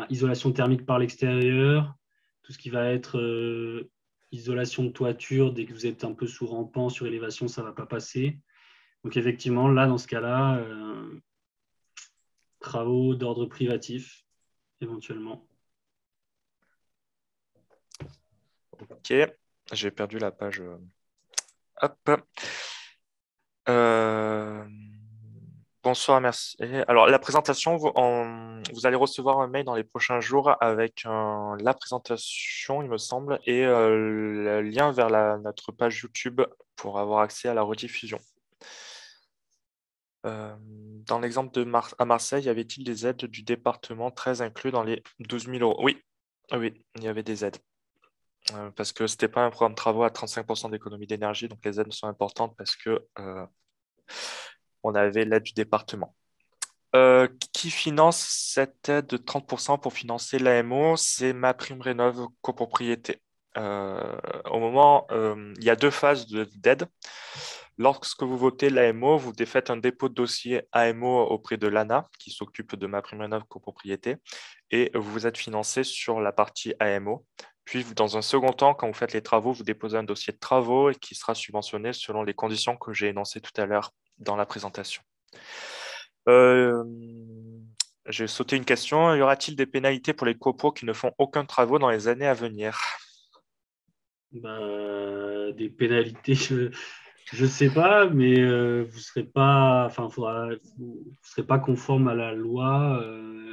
isolation thermique par l'extérieur, tout ce qui va être isolation de toiture, dès que vous êtes un peu sous rampant, sur élévation, ça ne va pas passer. Donc effectivement, là, dans ce cas-là, travaux d'ordre privatif, éventuellement. Ok, j'ai perdu la page. Hop. Euh, Bonsoir, merci. Alors, la présentation, vous allez recevoir un mail dans les prochains jours avec la présentation, il me semble, et le lien vers notre page YouTube pour avoir accès à la rediffusion. Dans l'exemple à Marseille, y avait-il des aides du département très inclus dans les 12 000 euros? Oui, oui, il y avait des aides. Parce que ce n'était pas un programme de travaux à 35% d'économie d'énergie, donc les aides sont importantes parce que on avait l'aide du département. Qui finance cette aide de 30% pour financer l'AMO? C'est MaPrimeRénov' copropriété. Au moment, il y a deux phases d'aide. Lorsque vous votez l'AMO, vous faites un dépôt de dossier AMO auprès de l'ANA, qui s'occupe de MaPrimeRénov' copropriété, et vous êtes financé sur la partie AMO. Puis, dans un second temps, quand vous faites les travaux, vous déposez un dossier de travaux et qui sera subventionné selon les conditions que j'ai énoncées tout à l'heure dans la présentation. Euh, j'ai sauté une question. Y aura-t-il des pénalités pour les copros qui ne font aucun travaux dans les années à venir? Des pénalités, je ne sais pas, mais vous serez pas, vous serez pas conforme à la loi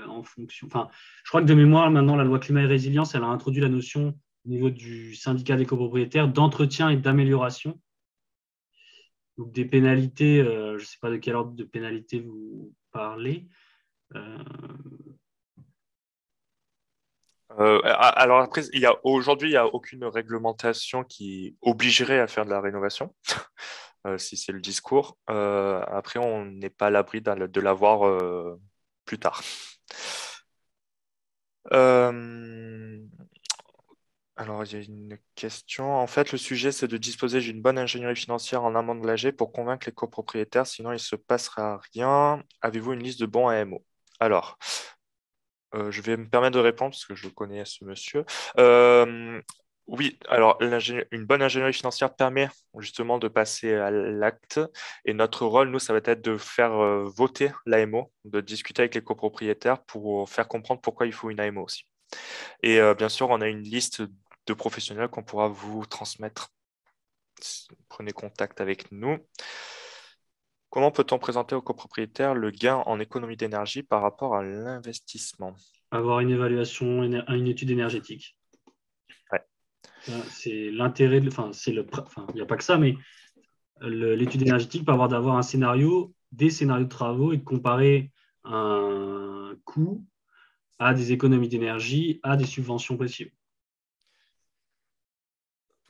en fonction. Enfin, je crois que de mémoire, maintenant, la loi climat et résilience, elle a introduit la notion au niveau du syndicat des copropriétaires d'entretien et d'amélioration. Donc des pénalités, je ne sais pas de quel ordre de pénalité vous parlez. Alors après, aujourd'hui, il n'y a aucune réglementation qui obligerait à faire de la rénovation, si c'est le discours. Après, on n'est pas à l'abri de l'avoir plus tard. Alors, il y a une question. En fait, le sujet, c'est de disposer d'une bonne ingénierie financière en amont de l'AG pour convaincre les copropriétaires, sinon il ne se passera rien. Avez-vous une liste de bons AMO? Alors, je vais me permettre de répondre parce que je connais ce monsieur. Oui, alors une bonne ingénierie financière permet justement de passer à l'acte. Et notre rôle, nous, ça va être de faire voter l'AMO, de discuter avec les copropriétaires pour faire comprendre pourquoi il faut une AMO aussi. Et bien sûr, on a une liste de professionnels qu'on pourra vous transmettre. Prenez contact avec nous. Comment peut-on présenter aux copropriétaires le gain en économie d'énergie par rapport à l'investissement? Avoir une évaluation, une étude énergétique. Ouais. C'est l'intérêt, il n'y a pas que ça, mais l'étude énergétique peut avoir d'avoir un scénario, des scénarios de travaux et de comparer un coût à des économies d'énergie, à des subventions possibles.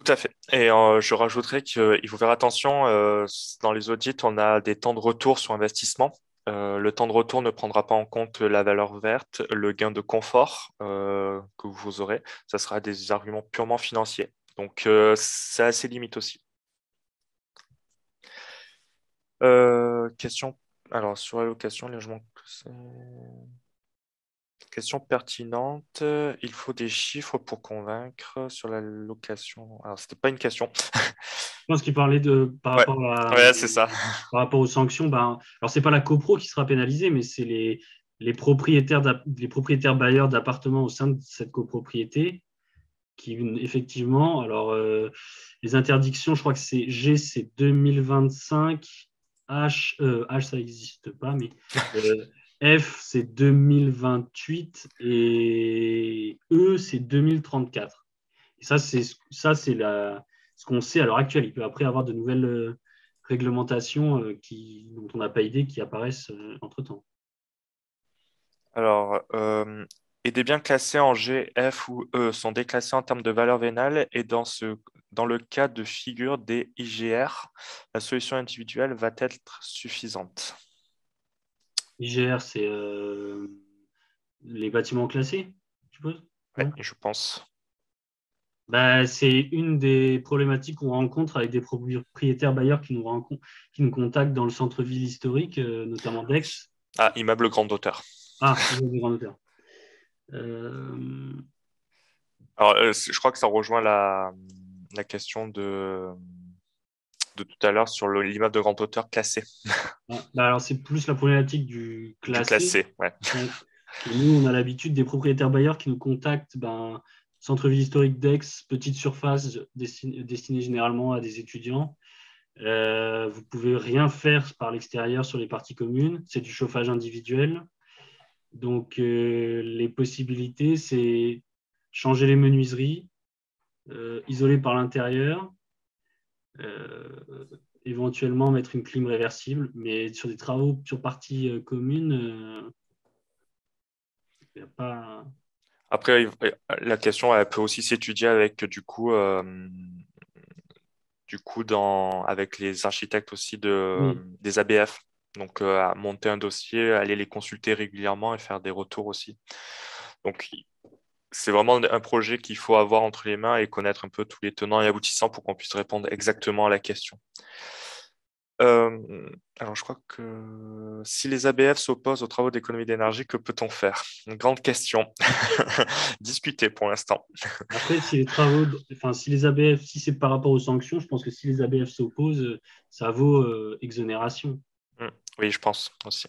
Tout à fait. Et je rajouterais qu'il faut faire attention, dans les audits, on a des temps de retour sur investissement. Le temps de retour ne prendra pas en compte la valeur verte, le gain de confort que vous aurez. Ça sera des arguments purement financiers. Donc, c'est assez limite aussi. Question. Alors, sur la location, logement. Question pertinente. Il faut des chiffres pour convaincre sur la location. Alors, c'était pas une question. Je pense qu'il parlait Ouais, ouais, c'est ça. par rapport aux sanctions. Alors, c'est pas la copro qui sera pénalisée, mais c'est les propriétaires bailleurs d'appartements au sein de cette copropriété, qui effectivement, alors les interdictions, je crois que c'est G, c'est 2025, H ça n'existe pas, mais F, c'est 2028 et E, c'est 2034. Et ce qu'on sait à l'heure actuelle. Il peut après avoir de nouvelles réglementations dont on n'a pas idée qui apparaissent entre-temps. Alors, et des biens classés en G, F ou E sont déclassés en termes de valeur vénale et dans le cas de figure des IGR, la solution individuelle va être suffisante. IGR, c'est les bâtiments classés, je suppose? Ouais, Non. je pense. Bah, c'est une des problématiques qu'on rencontre avec des propriétaires bailleurs qui nous contactent dans le centre-ville historique, notamment d'Aix. Ah, immeuble grande hauteur. Ah, ils ont des grandes hauteurs. Euh, Alors, je crois que ça rejoint la question de tout à l'heure sur l'immeuble de grande hauteur classé. bah, alors, c'est plus la problématique du Du classé. classé, ouais. Ouais. Et nous, on a l'habitude des propriétaires bailleurs qui nous contactent, ben, centre-ville historique d'Aix, petite surface destinée généralement à des étudiants. Vous pouvez rien faire par l'extérieur sur les parties communes. C'est du chauffage individuel. Donc, les possibilités, c'est changer les menuiseries, isoler par l'intérieur, euh, éventuellement mettre une clim réversible. Mais sur des travaux sur partie commune, il n'y a pas. Après, la question, elle peut aussi s'étudier avec, avec les architectes aussi Oui. des ABF. Donc, à monter un dossier, aller les consulter régulièrement et faire des retours aussi. Donc, c'est vraiment un projet qu'il faut avoir entre les mains et connaître un peu tous les tenants et aboutissants pour qu'on puisse répondre exactement à la question. Alors, je crois que si les ABF s'opposent aux travaux d'économie d'énergie, que peut-on faire? Une grande question. Discutée pour l'instant. Après, si les travaux, enfin, si les ABF, si c'est par rapport aux sanctions, je pense que si les ABF s'opposent, ça vaut exonération. Mm. Oui, je pense aussi.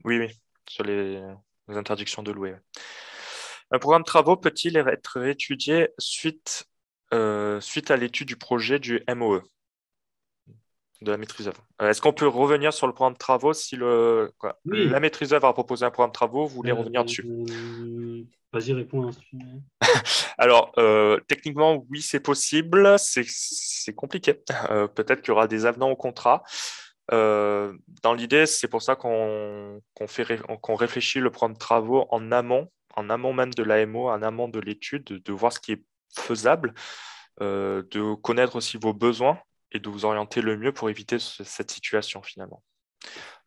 Oui, oui, sur les interdictions de louer. Ouais. Un programme de travaux peut-il être étudié suite à l'étude du projet du MOE, de la maîtrise d'œuvre? Est-ce qu'on peut revenir sur le programme de travaux si la Oui. maîtrise d'œuvre a proposé un programme de travaux, vous voulez revenir dessus? Vas-y, réponds. Hein, Alors, techniquement, oui, c'est possible. C'est compliqué. Peut-être qu'il y aura des avenants au contrat. Dans l'idée, c'est pour ça qu'on réfléchit le programme de travaux en amont même de l'AMO, en amont de l'étude, de voir ce qui est faisable, de connaître aussi vos besoins et de vous orienter le mieux pour éviter cette situation finalement.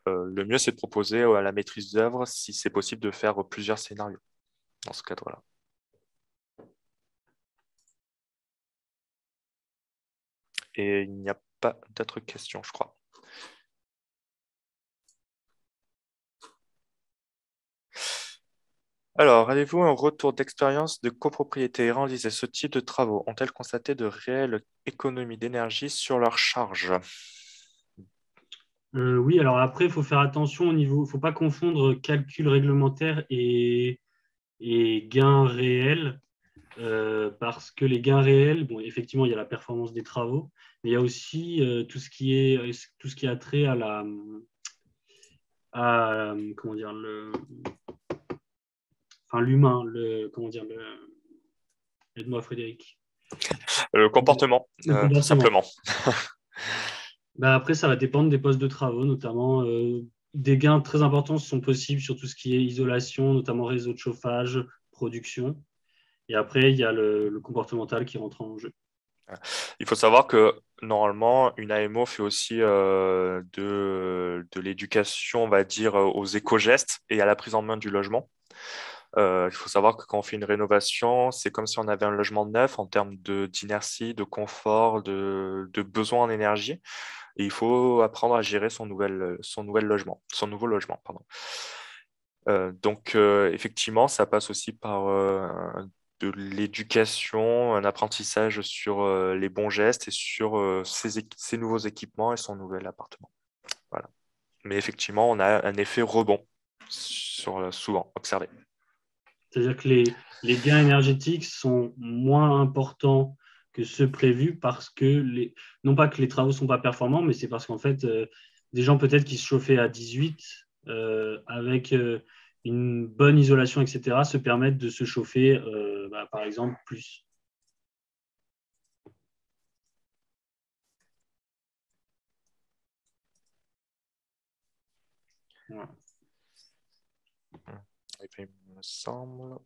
Le mieux, c'est de proposer à la maîtrise d'œuvre, si c'est possible, de faire plusieurs scénarios dans ce cadre-là. Et il n'y a pas d'autres questions, je crois. Alors, avez-vous un retour d'expérience de copropriété ayant réalisé ce type de travaux? Ont-elles constaté de réelles économies d'énergie sur leurs charges? Oui, alors après, il faut faire attention au niveau, il ne faut pas confondre calcul réglementaire et gains réels, parce que les gains réels, bon, effectivement, il y a la performance des travaux, mais il y a aussi tout ce qui a trait comment dire, enfin, l'humain, comment dire, aide-moi Frédéric. Le comportement, Le tout comportement. simplement. Bah, après, ça va dépendre des postes de travaux, notamment des gains très importants sont possibles sur tout ce qui est isolation, notamment réseau de chauffage, production. Et après, il y a le comportemental qui rentre en jeu. Il faut savoir que normalement, une AMO fait aussi de l'éducation, on va dire, aux éco-gestes et à la prise en main du logement. Il faut savoir que quand on fait une rénovation, c'est comme si on avait un logement neuf en termes d'inertie, de confort, de besoin en énergie. Et il faut apprendre à gérer son nouveau logement, pardon. Effectivement, ça passe aussi par de l'éducation, un apprentissage sur les bons gestes et sur ses nouveaux équipements et son nouvel appartement. Voilà. Mais effectivement, on a un effet rebond souvent observés. C'est-à-dire que les gains énergétiques sont moins importants que ceux prévus parce que, non pas que les travaux ne sont pas performants, mais c'est parce qu'en fait, des gens peut-être qui se chauffaient à 18 avec une bonne isolation, etc., se permettent de se chauffer, par exemple, plus. Voilà. Il me semble.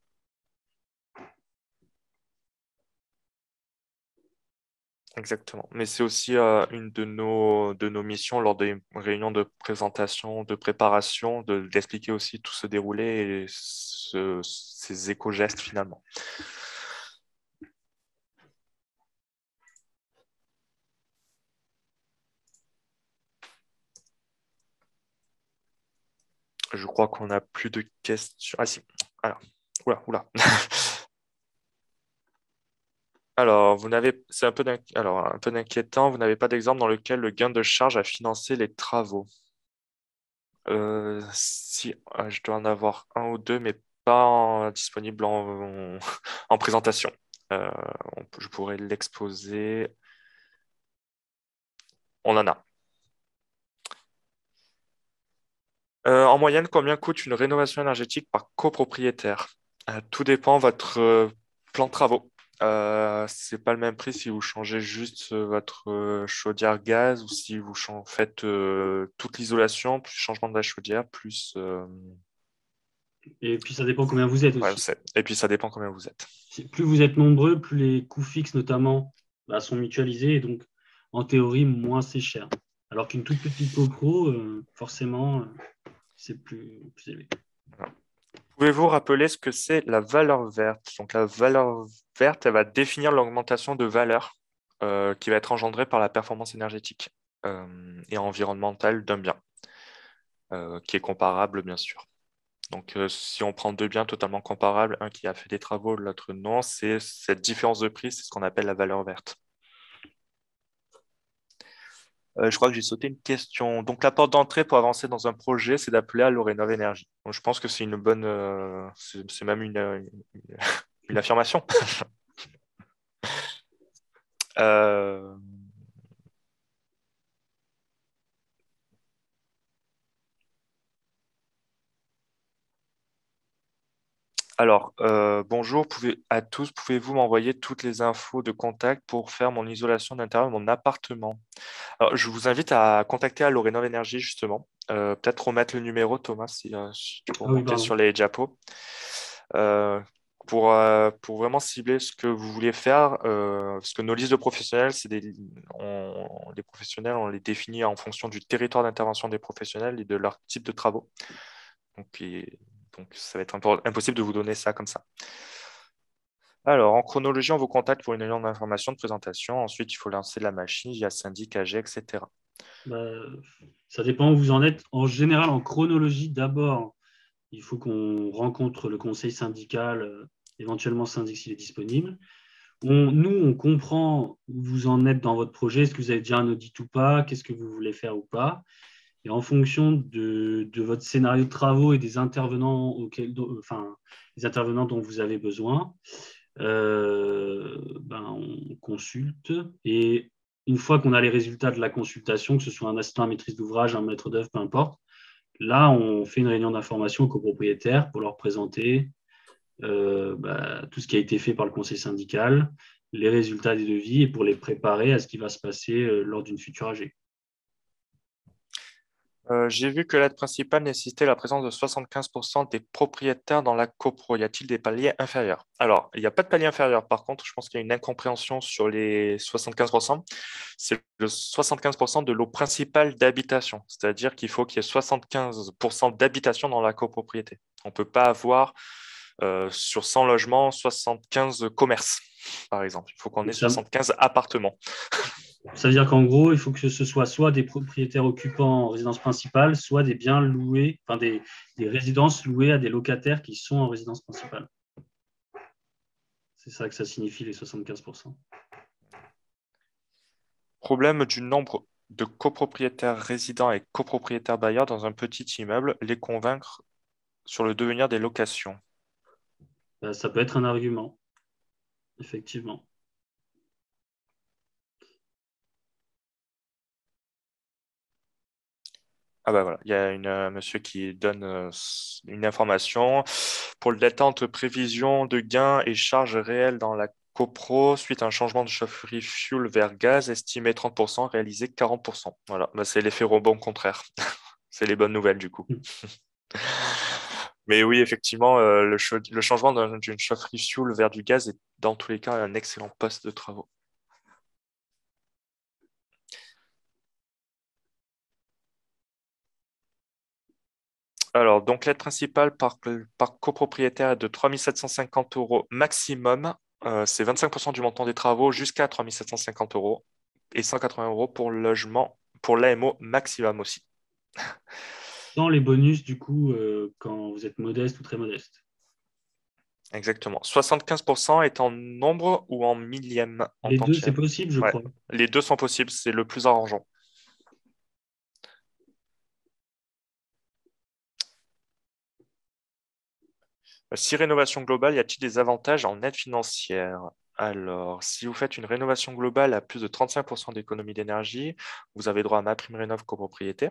Exactement. Mais c'est aussi une de nos missions lors des réunions de présentation, de préparation, d'expliquer aussi tout ce déroulé et ces éco-gestes finalement. Je crois qu'on n'a plus de questions. Ah si. Alors, oula. Alors, c'est un peu inquiétant. Vous n'avez pas d'exemple dans lequel le gain de charge a financé les travaux. Si, je dois en avoir un ou deux, mais pas disponible en présentation. Euh, je pourrais l'exposer. On en a. En moyenne, combien coûte une rénovation énergétique par copropriétaire? Tout dépend de votre plan de travaux. C'est pas le même prix si vous changez juste votre chaudière gaz ou si vous faites toute l'isolation, plus changement de la chaudière, plus. Et puis, ça dépend combien vous êtes Ouais, aussi. et puis ça dépend combien vous êtes. Plus vous êtes nombreux, plus les coûts fixes, notamment, sont mutualisés et donc, en théorie, moins c'est cher. Alors qu'une toute petite copro, forcément, c'est plus élevé. Voilà. Pouvez-vous rappeler ce que c'est la valeur verte? Donc la valeur verte, elle va définir l'augmentation de valeur qui va être engendrée par la performance énergétique et environnementale d'un bien, qui est comparable bien sûr. Donc si on prend deux biens totalement comparables, un qui a fait des travaux, l'autre non, c'est cette différence de prix, c'est ce qu'on appelle la valeur verte. Je crois que j'ai sauté une question. Donc, la porte d'entrée pour avancer dans un projet, c'est d'appeler à l'Orénov Énergie. Donc, je pense que c'est une bonne, c'est même une affirmation. Euh, alors, bonjour à tous. Pouvez-vous m'envoyer toutes les infos de contact pour faire mon isolation d'intérieur de mon appartement? Alors, je vous invite à contacter à l'Orénov Énergie, justement. Peut-être remettre le numéro, Thomas, si tu peux Ah oui, remonter pardon. sur les diapos. Euh, pour vraiment cibler ce que vous voulez faire, parce que nos listes de professionnels, les professionnels, on les définit en fonction du territoire d'intervention des professionnels et de leur type de travaux. Donc, ça va être impossible de vous donner ça comme ça. Alors, en chronologie, on vous contacte pour une réunion d'information, de présentation. Ensuite, il faut lancer la machine via syndic, AG, etc. Bah, ça dépend où vous en êtes. En général, en chronologie, d'abord, il faut qu'on rencontre le conseil syndical, éventuellement syndic s'il est disponible. Nous, on comprend où vous en êtes dans votre projet. Est-ce que vous avez déjà un audit ou pas? Qu'est-ce que vous voulez faire ou pas? Et en fonction de votre scénario de travaux et des intervenants les intervenants dont vous avez besoin, on consulte. Et une fois qu'on a les résultats de la consultation, que ce soit un assistant à maîtrise d'ouvrage, un maître d'œuvre, peu importe, là, on fait une réunion d'information aux copropriétaires pour leur présenter tout ce qui a été fait par le conseil syndical, les résultats des devis et pour les préparer à ce qui va se passer lors d'une future AG. J'ai vu que l'aide principale nécessitait la présence de 75% des propriétaires dans la copro. Y a-t-il des paliers inférieurs? Alors, il n'y a pas de palier inférieur. Par contre, je pense qu'il y a une incompréhension sur les 75%. C'est le 75% de l'eau principale d'habitation. C'est-à-dire qu'il faut qu'il y ait 75% d'habitation dans la copropriété. On ne peut pas avoir sur 100 logements 75 commerces, par exemple. Il faut qu'on ait Ça, 75 appartements. ça veut dire qu'en gros, il faut que ce soit des propriétaires occupants en résidence principale, soit des biens loués, des résidences louées à des locataires qui sont en résidence principale. C'est ça que ça signifie les 75%. Problème du nombre de copropriétaires résidents et copropriétaires bailleurs dans un petit immeuble, les convaincre sur le devenir des locations. Ça peut être un argument, effectivement. Ah bah voilà, il y a monsieur qui donne une information. Pour le delta entre prévision de gains et charges réelles dans la copro, suite à un changement de chaufferie fuel vers gaz, estimé 30%, réalisé 40%. Voilà, bah, c'est l'effet rebond contraire. C'est les bonnes nouvelles du coup. Mais oui, effectivement, le changement d'une chaufferie fuel vers du gaz est dans tous les cas un excellent poste de travaux. Alors, donc l'aide principale par copropriétaire est de 3 750 euros maximum. C'est 25% du montant des travaux jusqu'à 3 750 euros et 180 euros pour le logement, pour l'AMO maximum aussi. Sans les bonus, du coup, quand vous êtes modeste ou très modeste. Exactement. 75% est en nombre ou en millième en Les deux, tantième. c'est possible, je Ouais, crois. les deux sont possibles, c'est le plus arrangeant. Si rénovation globale, y a-t-il des avantages en aide financière? Alors, si vous faites une rénovation globale à plus de 35% d'économie d'énergie, vous avez droit à MaPrimeRénov' copropriété.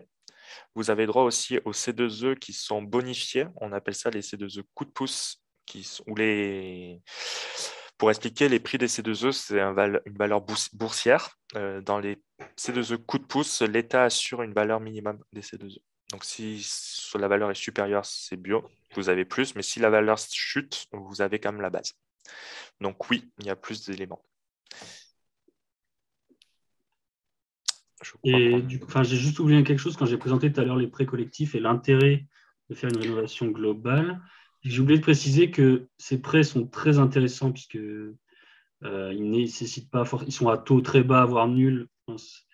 Vous avez droit aussi aux C2E qui sont bonifiés. On appelle ça les C2E coup de pouce. Pour expliquer, les prix des C2E, c'est une valeur boursière. Dans les C2E coup de pouce, l'État assure une valeur minimum des C2E. Donc, si la valeur est supérieure, c'est bio, vous avez plus. Mais si la valeur chute, vous avez quand même la base. Donc, oui, il y a plus d'éléments. Et du coup, j'ai juste oublié quelque chose quand j'ai présenté tout à l'heure les prêts collectifs et l'intérêt de faire une rénovation globale. J'ai oublié de préciser que ces prêts sont très intéressants puisque ils nécessitent pas ils sont à taux très bas, voire nul. Je pense.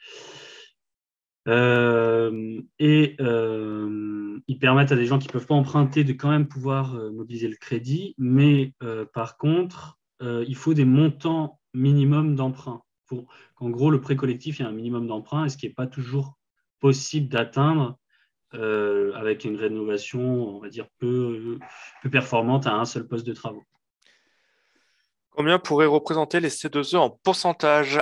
Ils permettent à des gens qui ne peuvent pas emprunter de quand même pouvoir mobiliser le crédit, mais par contre, il faut des montants minimums d'emprunt. En gros, le prêt collectif, il y a un minimum d'emprunt, et ce qui n'est pas toujours possible d'atteindre avec une rénovation, on va dire, peu performante à un seul poste de travaux. Combien pourrait représenter les C2E en pourcentage?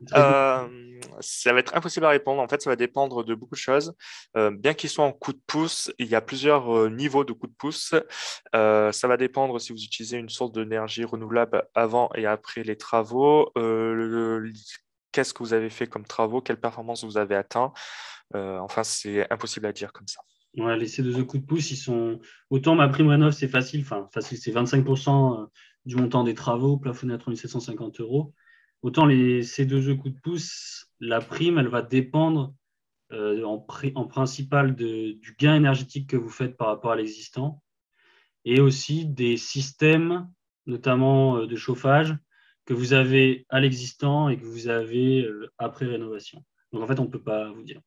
Très compliqué. Ça va être impossible à répondre. En fait, ça va dépendre de beaucoup de choses. Bien qu'ils soient en coup de pouce, il y a plusieurs niveaux de coup de pouce. Ça va dépendre si vous utilisez une source d'énergie renouvelable avant et après les travaux. Qu'est-ce que vous avez fait comme travaux? Quelle performance vous avez atteint? Enfin, c'est impossible à dire comme ça. Ouais, les C2E coup de pouce, ils sont. Autant ma prime rénov, c'est facile. Enfin, facile, c'est 25% du montant des travaux, plafonné à 3 750 euros. Autant les C2E coup de pouce, la prime, elle va dépendre en principal du gain énergétique que vous faites par rapport à l'existant et aussi des systèmes, notamment de chauffage, que vous avez à l'existant et que vous avez après rénovation. Donc, en fait, on ne peut pas vous dire.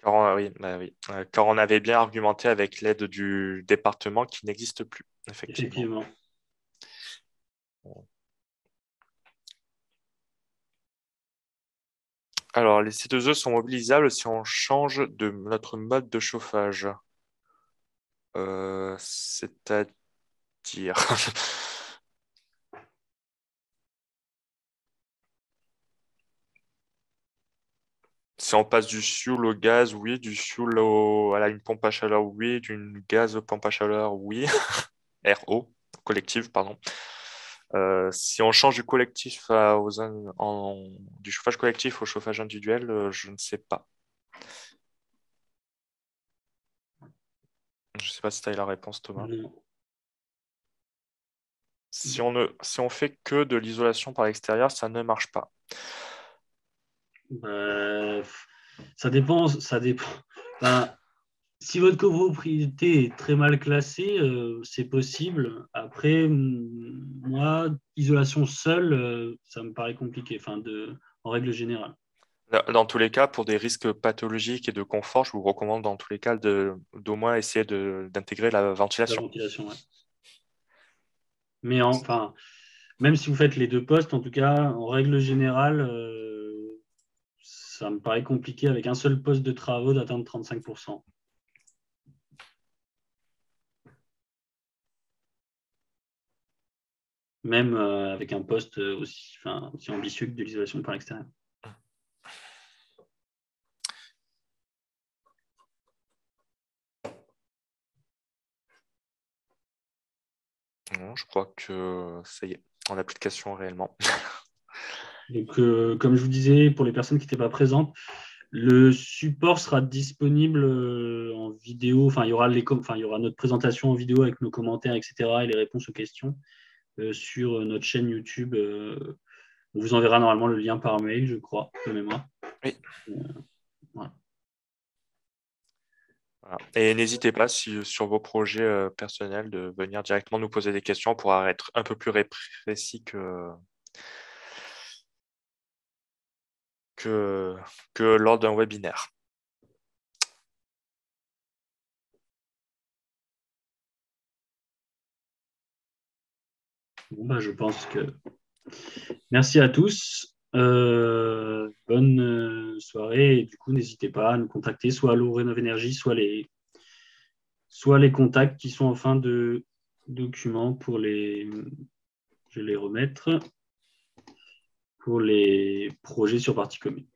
Oui, bah oui. Car on avait bien argumenté avec l'aide du département qui n'existe plus, effectivement. Effectivement. Alors, les C2E sont mobilisables si on change de notre mode de chauffage. C'est-à-dire... Si on passe du fioul au gaz, oui. Du fioul à une pompe à chaleur, oui. D'une gaz aux pompe à chaleur, oui. RO, collectif, pardon. Si on change du collectif du chauffage collectif au chauffage individuel, je ne sais pas. Je ne sais pas si tu as eu la réponse, Thomas. Non. Si on fait que de l'isolation par l'extérieur, ça ne marche pas. Bref, ça dépend. Ça dépend. Ben, si votre copropriété est très mal classée, c'est possible. Après, moi, isolation seule, ça me paraît compliqué, en règle générale. Dans tous les cas, pour des risques pathologiques et de confort, je vous recommande dans tous les cas d'au moins essayer d'intégrer la La ventilation. ventilation, ouais. Mais enfin, même si vous faites les deux postes, en tout cas, en règle générale, ça me paraît compliqué avec un seul poste de travaux d'atteindre 35%. même avec un poste aussi ambitieux que de l'isolation par l'extérieur. Non, je crois que ça y est, on n'a plus de questions réellement. Donc, comme je vous disais, pour les personnes qui n'étaient pas présentes, le support sera disponible en vidéo. Enfin, il y aura notre présentation en vidéo avec nos commentaires, etc., et les réponses aux questions sur notre chaîne YouTube. On vous enverra normalement le lien par mail, je crois, de mémoire. Oui. Voilà. Voilà. Et n'hésitez pas, sur vos projets personnels, de venir directement nous poser des questions pour être un peu plus précis que lors d'un webinaire. Bon, je pense que merci à tous. Bonne soirée. Et du coup, n'hésitez pas à nous contacter, soit à l'eau Rénov Énergie, soit les contacts qui sont en fin de document je vais les remettre pour les projets sur partie commune.